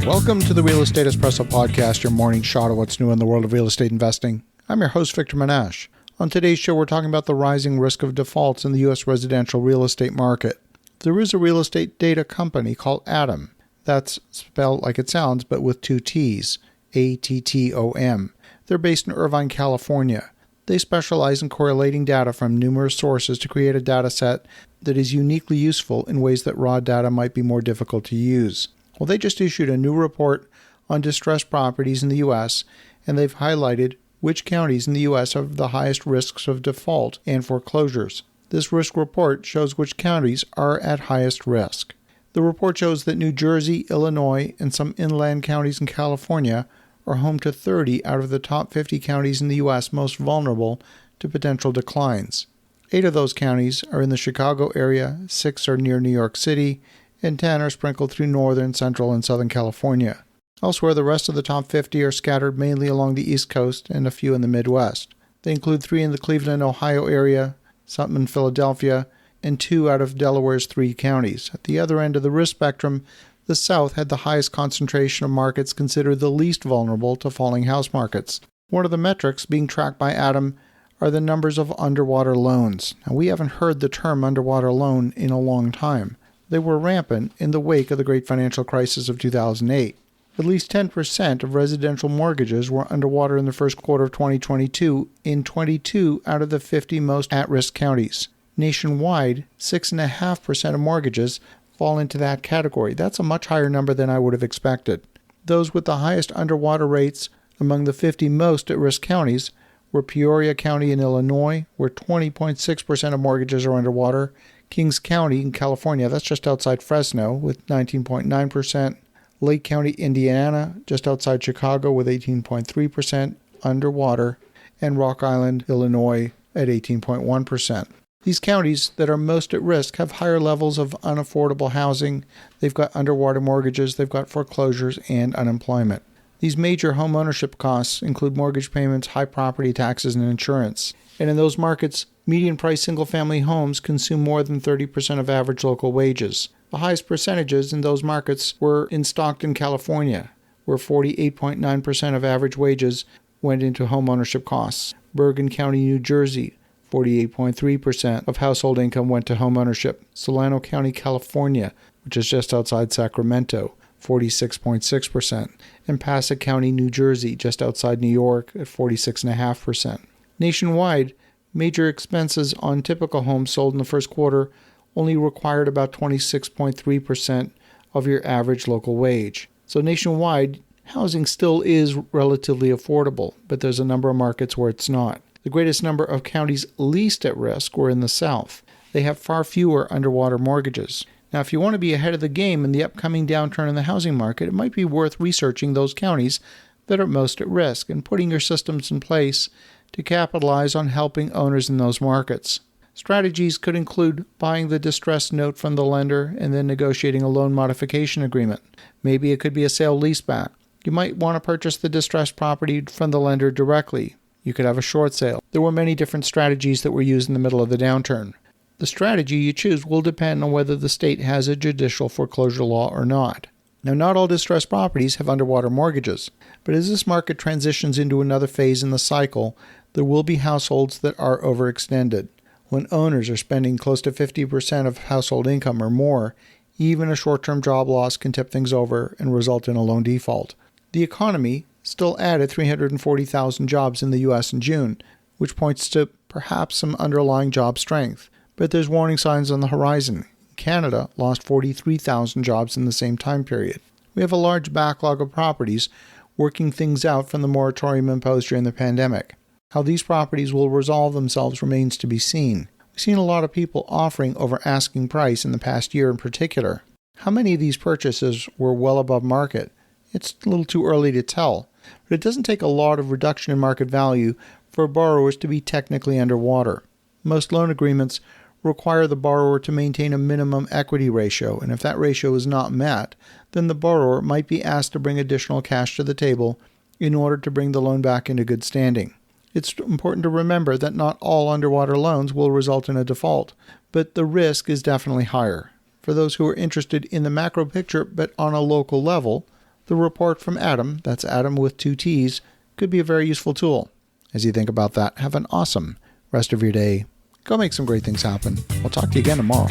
Welcome to the Real Estate Espresso Podcast, your morning shot of what's new in the world of real estate investing. I'm your host, Victor Menashe. On today's show, we're talking about the rising risk of defaults in the U.S. residential real estate market. There is a real estate data company called ATTOM. That's spelled like it sounds, but with two T's, ATTOM. They're based in Irvine, California. They specialize in correlating data from numerous sources to create a data set that is uniquely useful in ways that raw data might be more difficult to use. Well, they just issued a new report on distressed properties in the U.S., and they've highlighted which counties in the U.S. have the highest risks of default and foreclosures. This risk report shows which counties are at highest risk. The report shows that New Jersey, Illinois, and some inland counties in California are home to 30 out of the top 50 counties in the U.S. most vulnerable to potential declines. 8 of those counties are in the Chicago area, 6 are near New York City, and 10 are sprinkled through northern, central, and southern California. Elsewhere, the rest of the top 50 are scattered mainly along the East Coast and a few in the Midwest. They include 3 in the Cleveland, Ohio area, some in Philadelphia, and 2 out of Delaware's 3 counties. At the other end of the risk spectrum, the South had the highest concentration of markets considered the least vulnerable to falling house markets. One of the metrics being tracked by ATTOM are the numbers of underwater loans. Now, we haven't heard the term underwater loan in a long time. They were rampant in the wake of the great financial crisis of 2008. At least 10% of residential mortgages were underwater in the first quarter of 2022 in 22 out of the 50 most at-risk counties. Nationwide, 6.5% of mortgages fall into that category. That's a much higher number than I would have expected. Those with the highest underwater rates among the 50 most at-risk counties were Peoria County in Illinois, where 20.6% of mortgages are underwater, Kings County in California, that's just outside Fresno, with 19.9%, Lake County, Indiana, just outside Chicago, with 18.3% underwater, and Rock Island, Illinois, at 18.1%. These counties that are most at risk have higher levels of unaffordable housing, they've got underwater mortgages, they've got foreclosures, and unemployment. These major home ownership costs include mortgage payments, high property taxes, and insurance. And in those markets, median price single-family homes consume more than 30% of average local wages. The highest percentages in those markets were in Stockton, California, where 48.9% of average wages went into home ownership costs. Bergen County, New Jersey, 48.3% of household income went to home ownership. Solano County, California, which is just outside Sacramento, 46.6%. And Passaic County, New Jersey, just outside New York, at 46.5%. Nationwide, major expenses on typical homes sold in the first quarter only required about 26.3% of your average local wage. So nationwide, housing still is relatively affordable, but there's a number of markets where it's not. The greatest number of counties least at risk were in the South. They have far fewer underwater mortgages. Now, if you want to be ahead of the game in the upcoming downturn in the housing market, it might be worth researching those counties that are most at risk and putting your systems in place to capitalize on helping owners in those markets. Strategies could include buying the distressed note from the lender and then negotiating a loan modification agreement. Maybe it could be a sale-leaseback. You might want to purchase the distressed property from the lender directly. You could have a short sale. There were many different strategies that were used in the middle of the downturn. The strategy you choose will depend on whether the state has a judicial foreclosure law or not. Now, not all distressed properties have underwater mortgages, but as this market transitions into another phase in the cycle, there will be households that are overextended. When owners are spending close to 50% of household income or more, even a short-term job loss can tip things over and result in a loan default. The economy still added 340,000 jobs in the U.S. in June, which points to perhaps some underlying job strength. But there's warning signs on the horizon. Canada lost 43,000 jobs in the same time period. We have a large backlog of properties working things out from the moratorium imposed during the pandemic. How these properties will resolve themselves remains to be seen. We've seen a lot of people offering over asking price in the past year in particular. How many of these purchases were well above market? It's a little too early to tell, but it doesn't take a lot of reduction in market value for borrowers to be technically underwater. Most loan agreements require the borrower to maintain a minimum equity ratio, and if that ratio is not met, then the borrower might be asked to bring additional cash to the table in order to bring the loan back into good standing. It's important to remember that not all underwater loans will result in a default, but the risk is definitely higher. For those who are interested in the macro picture but on a local level, the the report from ATTOM, that's ATTOM with 2 T's, could be a very useful tool. As you think about that, have an awesome rest of your day. Go make some great things happen. We'll talk to you again tomorrow.